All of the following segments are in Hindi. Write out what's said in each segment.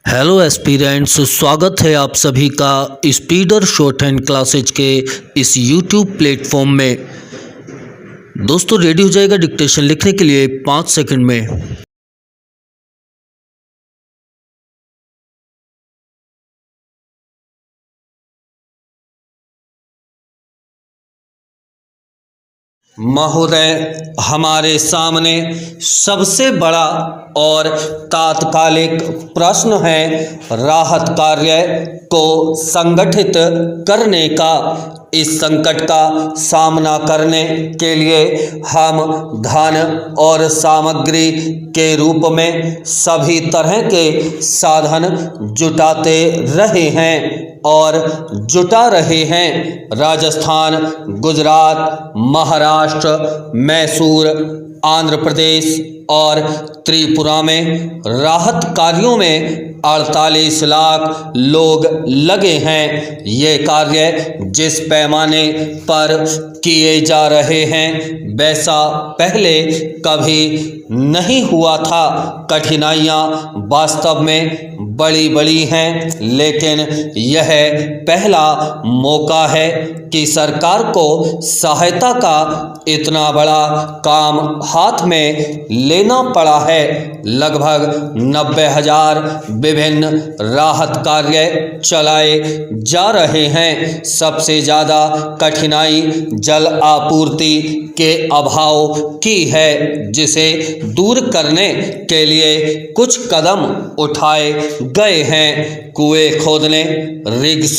हेलो एस्पिरेंट्स, स्वागत है आप सभी का स्पीडर शॉर्ट हैंड क्लासेज के इस यूट्यूब प्लेटफॉर्म में। दोस्तों, रेडी हो जाएगा डिक्टेशन लिखने के लिए 5 सेकंड में। महोदय, हमारे सामने सबसे बड़ा और तात्कालिक प्रश्न है राहत कार्य को संगठित करने का। इस संकट का सामना करने के लिए हम धन और सामग्री के रूप में सभी तरह के साधन जुटाते रहे हैं और जुटा रहे हैं। राजस्थान, गुजरात, महाराष्ट्र, मैसूर, आंध्र प्रदेश और त्रिपुरा में राहत कार्यों में 48 लाख लोग लगे हैं। ये कार्य जिस पैमाने पर किए जा रहे हैं वैसा पहले कभी नहीं हुआ था। कठिनाइयाँ वास्तव में बड़ी बड़ी हैं, लेकिन यह पहला मौका है कि सरकार को सहायता का इतना बड़ा काम हाथ में लेना पड़ा है। लगभग 90,000 विभिन्न राहत कार्य चलाए जा रहे हैं। सबसे ज़्यादा कठिनाई जल आपूर्ति के अभाव की है, जिसे दूर करने के लिए कुछ कदम उठाए गए हैं। कुएं खोदने, रिग्स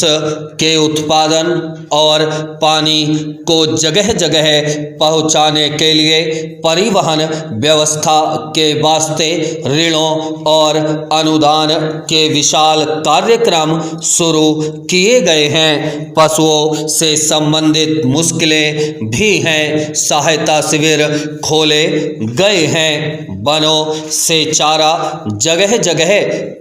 के उत्पादन और पानी को जगह जगह पहुंचाने के लिए परिवहन व्यवस्था के वास्ते ऋणों और अनुदान के विशाल कार्यक्रम शुरू किए गए हैं। पशुओं से संबंधित मुश्किलें भी हैं। सहायता शिविर खोले गए हैं। वनों से चारा जगह जगह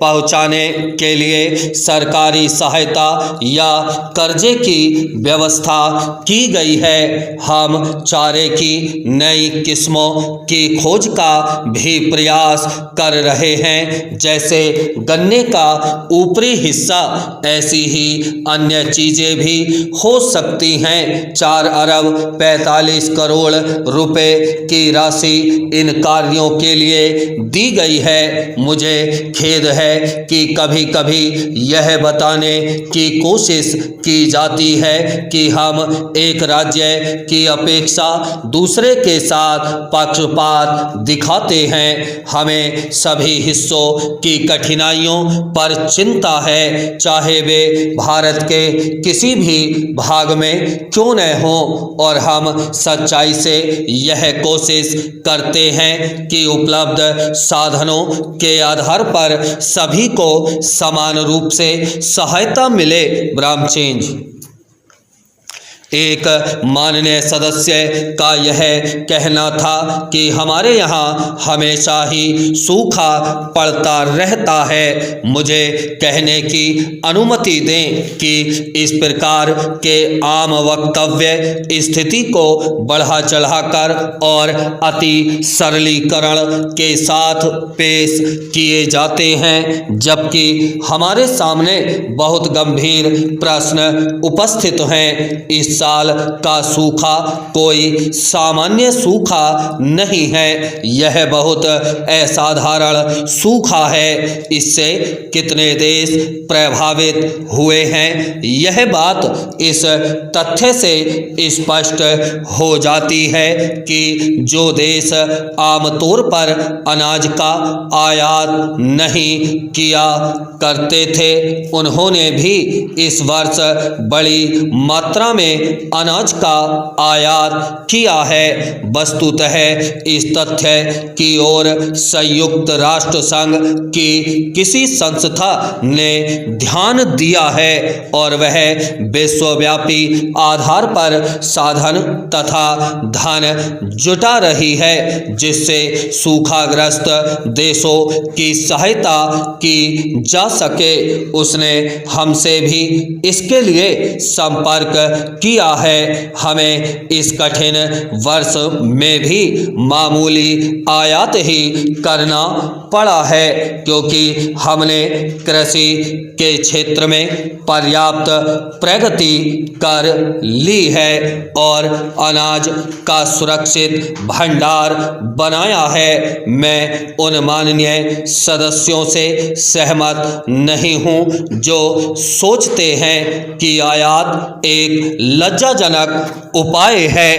पहुंचाने के लिए सरकारी सहायता या कर्जे की व्यवस्था की गई है। हम चारे की नई किस्मों की खोज का भी प्रयास कर रहे हैं। जैसे गन्ने का ऊपरी हिस्सा, ऐसी ही अन्य चीजें भी हो सकती हैं। 4 अरब 45 करोड़ रुपए की राशि इन कार्यों के लिए दी गई है। मुझे खेद है कि कभी कभी यह बताने की कोशिश की जाती है कि हम एक राज्य की अपेक्षा दूसरे के साथ पक्षपात दिखाते हैं। हमें सभी हिस्सों की कठिनाइयों पर चिंता है, चाहे वे भारत के किसी भी भाग में क्यों न हो, और हम सच्चाई से यह कोशिश करते हैं कि उपलब्ध साधनों के आधार पर सभी को समान रूप से सहायता मिले। ब्रह्मचेंज एक माननीय सदस्य का यह कहना था कि हमारे यहाँ हमेशा ही सूखा पड़ता रहता है। मुझे कहने की अनुमति दें कि इस प्रकार के आम वक्तव्य स्थिति को बढ़ा चढ़ाकर और अति सरलीकरण के साथ पेश किए जाते हैं, जबकि हमारे सामने बहुत गंभीर प्रश्न उपस्थित हैं। इस साल का सूखा कोई सामान्य सूखा नहीं है, यह बहुत असाधारण सूखा है। इससे कितने देश प्रभावित हुए हैं, यह बात इस तथ्य से स्पष्ट हो जाती है कि जो देश आमतौर पर अनाज का आयात नहीं किया करते थे, उन्होंने भी इस वर्ष बड़ी मात्रा में अनाज का आयात किया है। वस्तुतः इस तथ्य की ओर संयुक्त राष्ट्र संघ की किसी संस्था ने ध्यान दिया है और वह विश्वव्यापी आधार पर साधन तथा धन जुटा रही है, जिससे सूखाग्रस्त देशों की सहायता की जा सके। उसने हमसे भी इसके लिए संपर्क किया किया है। हमें इस कठिन वर्ष में भी मामूली आयात ही करना पड़ा है, क्योंकि हमने कृषि के क्षेत्र में पर्याप्त प्रगति कर ली है और अनाज का सुरक्षित भंडार बनाया है। मैं उन माननीय सदस्यों से सहमत नहीं हूं जो सोचते हैं कि आयात एक लज्जाजनक उपाय है।